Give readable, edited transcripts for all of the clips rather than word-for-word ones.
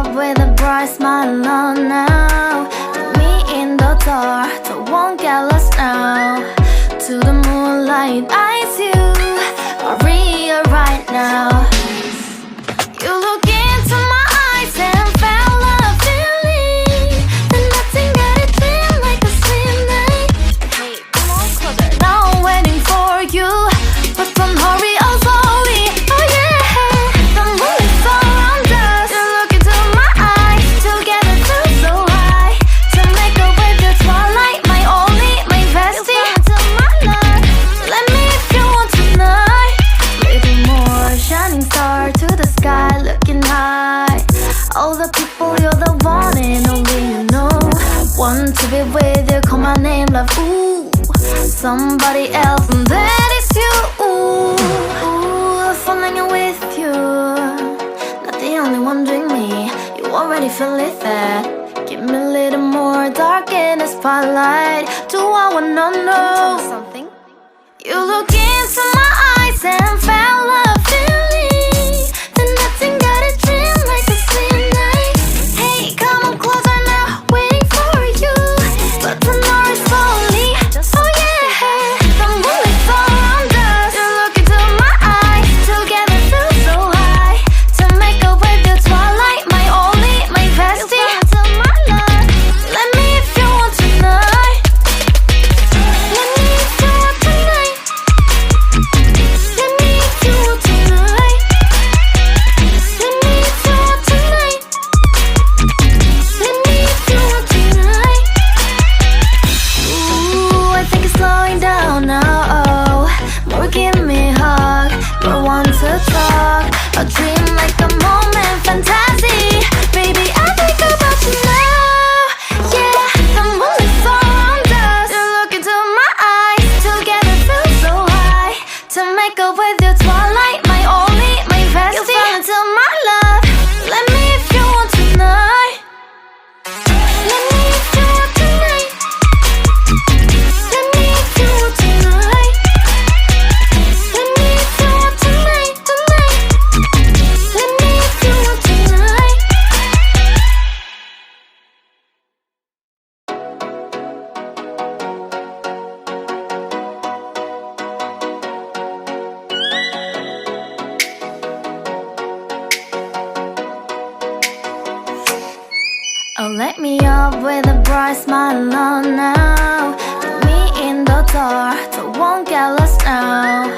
up with a bright smile on now. Put me in the dark, so won't get lost now. To the moonlight, eyes you, Maria right now. You look into my eyes and felt a feeling that nothing got it feel like a slim night. Hey, come on closer. Now I'm waiting for you, but don't hurry, oh slowly. Oh yeah, the moon is around us. You look into my eyes, together feel so high. To make a way the twilight, my only, my bestie. You fell into my love, let me if you want tonight. Little more shining star to the sky, looking high. All the people, you're the one and only you know. Want to be with you, call my name, love, ooh. Somebody else, and that is you, ooh. Falling in with you, not the only one doing me. You already feel it there. Give me a little more dark in the spotlight. Do I wanna know something? You look into my eyes and felt a feeling that nothing got a dream like a slim night. Hey, come on closer now, waiting for you, but tonight is slowly. Oh yeah, the moon is around us. You look into my eyes, together feel so high. To make a way the twilight, my only, my bestie. You fell into my love, let me if you want tonight. Let me if you want tonight. Let me if you want tonight. Let me if you want tonight. Let me if you want tonight. Ooh, I think it's slowing down now. Oh, more give me a hug, more want to talk. A dream like a moment, fantasy. Baby, I think about you now. Yeah, the moon is around us. You look into my eyes, together feel so high. To make up with your twilight, my only, my bestie. You fell into my love, let me if you want tonight. Let me if you want tonight. Let me if you want tonight. Let me if you want tonight, tonight. Let me if you want tonight. Oh, let me up with a bright smile on now. Put me in the dark, so won't get lost now.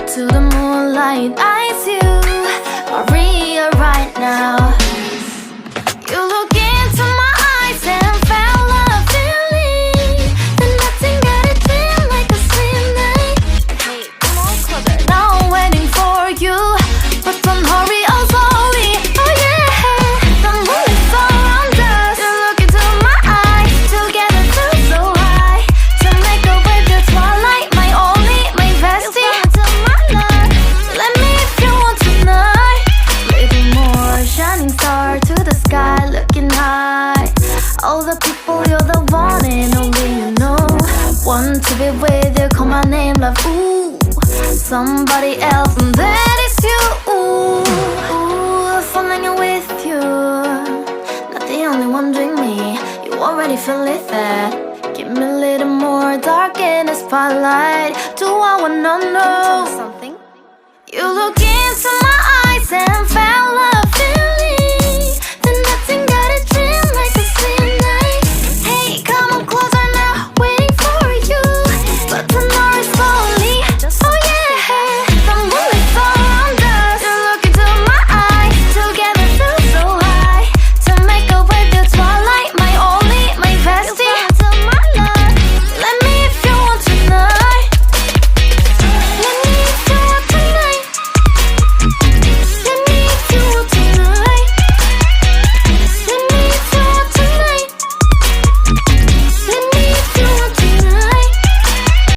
To the moonlight, eyes you, Maria right now. You look into my eyes and felt a feeling that nothing got it feel like a slim night. Hey, come on closer. Now I'm waiting for you, but don't hurry, oh slowly. Oh yeah, the moon is around us. You look into my eyes, together feel so high. To make a way the twilight, my only, my bestie. You fell into my love, let me if you want tonight. Little more shining star to the sky, looking high. All the people, you're the one and only you know. Want to be with you, call my name, love, ooh. Somebody else, and that is you, ooh. Falling in with you, not the only one doing me. You already feel it there. Give me a little more dark in the spotlight. Do I wanna know something? You look into my eyes and felt